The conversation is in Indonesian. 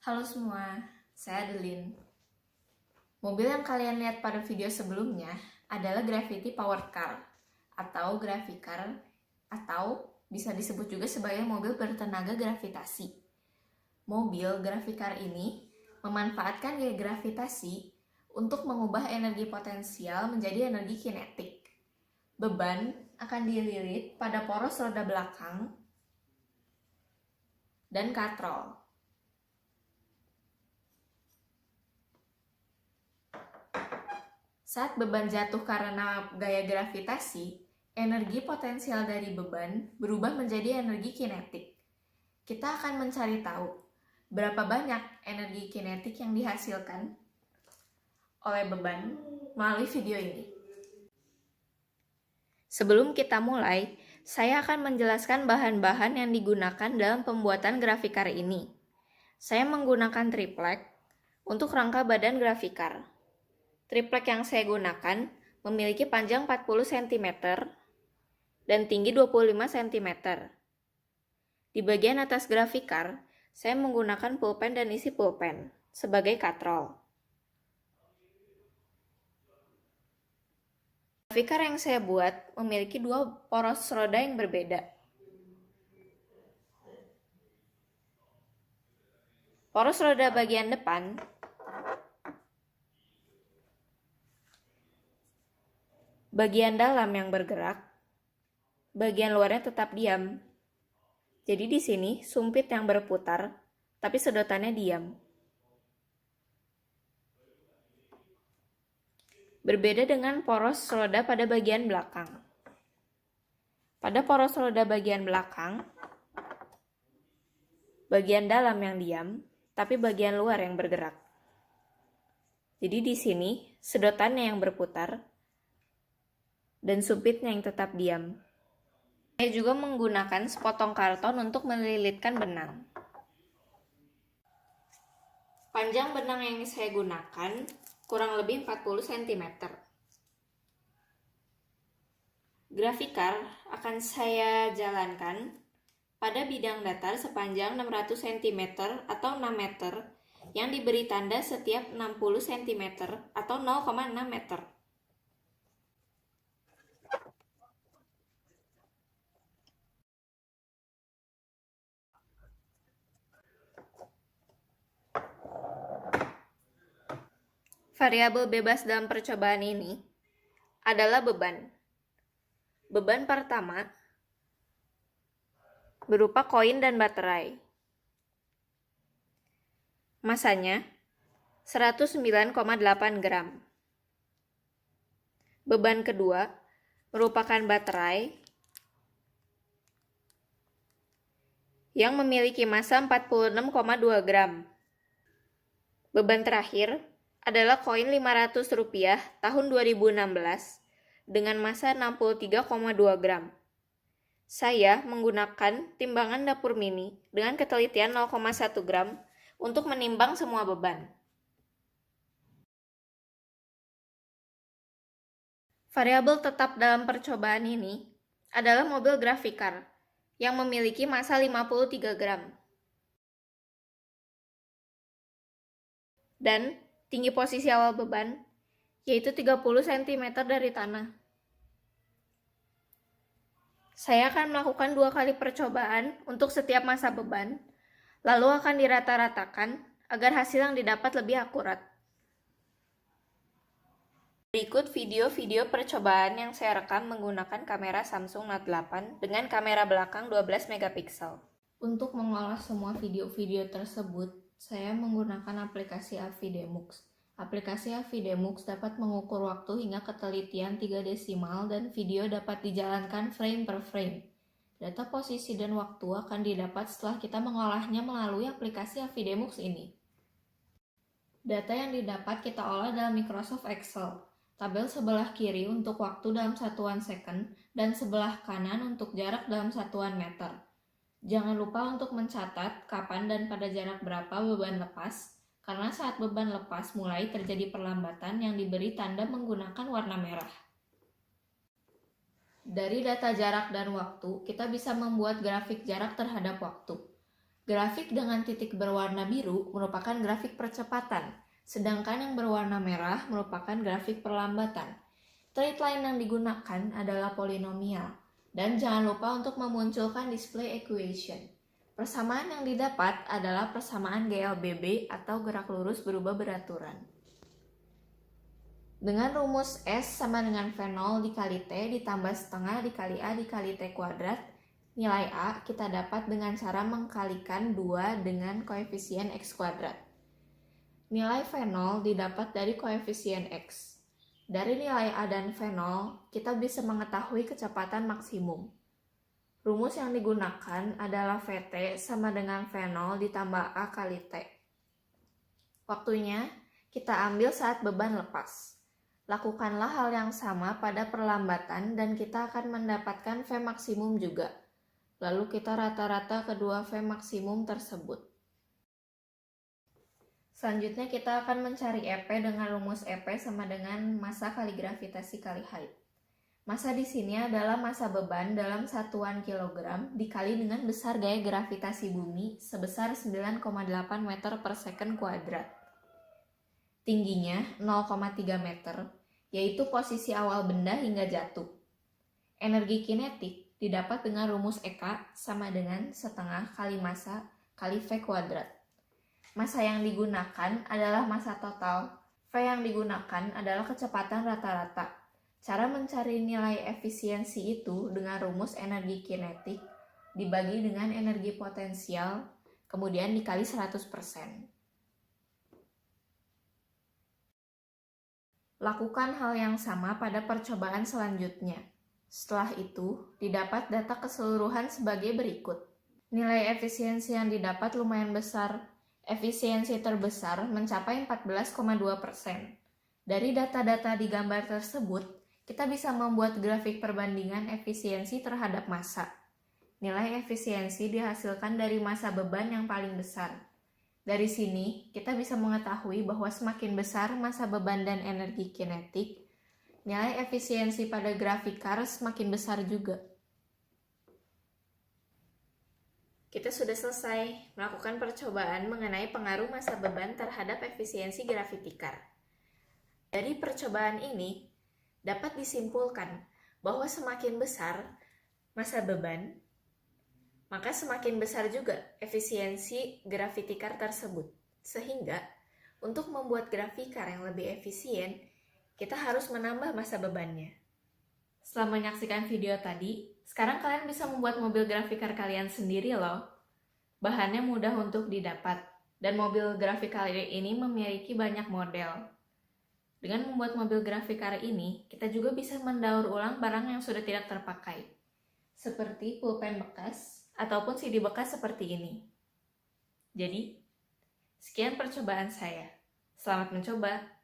Halo semua, saya Adeline. Mobil yang kalian lihat pada video sebelumnya adalah Gravity Powered Car atau Gravicar atau bisa disebut juga sebagai mobil bertenaga gravitasi. Mobil Gravicar ini memanfaatkan gaya gravitasi untuk mengubah energi potensial menjadi energi kinetik. Beban akan dililit pada poros roda belakang dan katrol. Saat beban jatuh karena gaya gravitasi, energi potensial dari beban berubah menjadi energi kinetik. Kita akan mencari tahu berapa banyak energi kinetik yang dihasilkan oleh beban melalui video ini. Sebelum kita mulai, saya akan menjelaskan bahan-bahan yang digunakan dalam pembuatan Gravicar ini. Saya menggunakan triplek untuk rangka badan Gravicar. Triplek yang saya gunakan memiliki panjang 40 cm dan tinggi 25 cm. Di bagian atas Gravicar, saya menggunakan pulpen dan isi pulpen sebagai katrol. Gravicar yang saya buat memiliki dua poros roda yang berbeda. Poros roda bagian depan bagian dalam yang bergerak, bagian luarnya tetap diam. Jadi di sini sumpit yang berputar, tapi sedotannya diam. Berbeda dengan poros roda pada bagian belakang. Pada poros roda bagian belakang, bagian dalam yang diam, tapi bagian luar yang bergerak. Jadi di sini sedotannya yang berputar, dan sumpitnya yang tetap diam. Saya juga menggunakan sepotong karton untuk melilitkan benang. Panjang benang yang saya gunakan kurang lebih 40 cm. Gravicar akan saya jalankan pada bidang datar sepanjang 600 cm atau 6 meter yang diberi tanda setiap 60 cm atau 0,6 meter. Variabel bebas dalam percobaan ini adalah beban. Beban pertama berupa koin dan baterai. Masanya 109,8 gram. Beban kedua merupakan baterai yang memiliki massa 46,2 gram. Beban terakhir adalah koin Rp500 tahun 2016 dengan massa 63,2 gram. Saya menggunakan timbangan dapur mini dengan ketelitian 0,1 gram untuk menimbang semua beban. Variabel tetap dalam percobaan ini adalah mobil Gravicar yang memiliki massa 53 gram. Dan tinggi posisi awal beban yaitu 30 cm dari tanah. Saya akan melakukan 2 kali percobaan untuk setiap massa beban, lalu akan dirata-ratakan agar hasil yang didapat lebih akurat. Berikut video-video percobaan yang saya rekam menggunakan kamera Samsung Note 8 dengan kamera belakang 12 megapiksel. Untuk mengolah semua video-video tersebut, saya menggunakan aplikasi Avidemux. Aplikasi Avidemux dapat mengukur waktu hingga ketelitian 3 desimal dan video dapat dijalankan frame per frame. Data posisi dan waktu akan didapat setelah kita mengolahnya melalui aplikasi Avidemux ini. Data yang didapat kita olah dalam Microsoft Excel. Tabel sebelah kiri untuk waktu dalam satuan second dan sebelah kanan untuk jarak dalam satuan meter. Jangan lupa untuk mencatat kapan dan pada jarak berapa beban lepas, karena saat beban lepas mulai terjadi perlambatan yang diberi tanda menggunakan warna merah. Dari data jarak dan waktu, kita bisa membuat grafik jarak terhadap waktu. Grafik dengan titik berwarna biru merupakan grafik percepatan, sedangkan yang berwarna merah merupakan grafik perlambatan. Trait lain yang digunakan adalah polinomial, dan jangan lupa untuk memunculkan display equation. Persamaan yang didapat adalah persamaan GLBB atau gerak lurus berubah beraturan. Dengan rumus S sama dengan V0 dikali T ditambah setengah dikali A dikali T kuadrat, nilai A kita dapat dengan cara mengkalikan 2 dengan koefisien X kuadrat. Nilai V0 didapat dari koefisien X. Dari nilai A dan V0, kita bisa mengetahui kecepatan maksimum. Rumus yang digunakan adalah Vt sama dengan V0 ditambah A kali T. Waktunya kita ambil saat beban lepas. Lakukanlah hal yang sama pada perlambatan dan kita akan mendapatkan V maksimum juga. Lalu kita rata-rata kedua V maksimum tersebut. Selanjutnya kita akan mencari EP dengan rumus EP sama dengan massa kali gravitasi kali height. Massa di sini adalah massa beban dalam satuan kilogram dikali dengan besar gaya gravitasi bumi sebesar 9,8 meter per second kuadrat. Tingginya 0,3 meter, yaitu posisi awal benda hingga jatuh. Energi kinetik didapat dengan rumus EK sama dengan setengah kali massa kali V kuadrat. Massa yang digunakan adalah massa total. V yang digunakan adalah kecepatan rata-rata. Cara mencari nilai efisiensi itu dengan rumus energi kinetik dibagi dengan energi potensial, kemudian dikali 100%. Lakukan hal yang sama pada percobaan selanjutnya. Setelah itu, didapat data keseluruhan sebagai berikut. Nilai efisiensi yang didapat lumayan besar. Efisiensi terbesar mencapai 14,2%. Dari data-data di gambar tersebut, kita bisa membuat grafik perbandingan efisiensi terhadap massa. Nilai efisiensi dihasilkan dari massa beban yang paling besar. Dari sini, kita bisa mengetahui bahwa semakin besar massa beban dan energi kinetik, nilai efisiensi pada grafik semakin besar juga. Kita sudah selesai melakukan percobaan mengenai pengaruh massa beban terhadap efisiensi gravitikar. Dari percobaan ini, dapat disimpulkan bahwa semakin besar massa beban, maka semakin besar juga efisiensi gravitikar tersebut. Sehingga, untuk membuat grafikar yang lebih efisien, kita harus menambah massa bebannya. Setelah menyaksikan video tadi, sekarang kalian bisa membuat mobil grafikar kalian sendiri loh. Bahannya mudah untuk didapat, dan mobil grafikar ini memiliki banyak model. Dengan membuat mobil grafikar ini, kita juga bisa mendaur ulang barang yang sudah tidak terpakai, seperti pulpen bekas ataupun CD bekas seperti ini. Jadi, sekian percobaan saya. Selamat mencoba!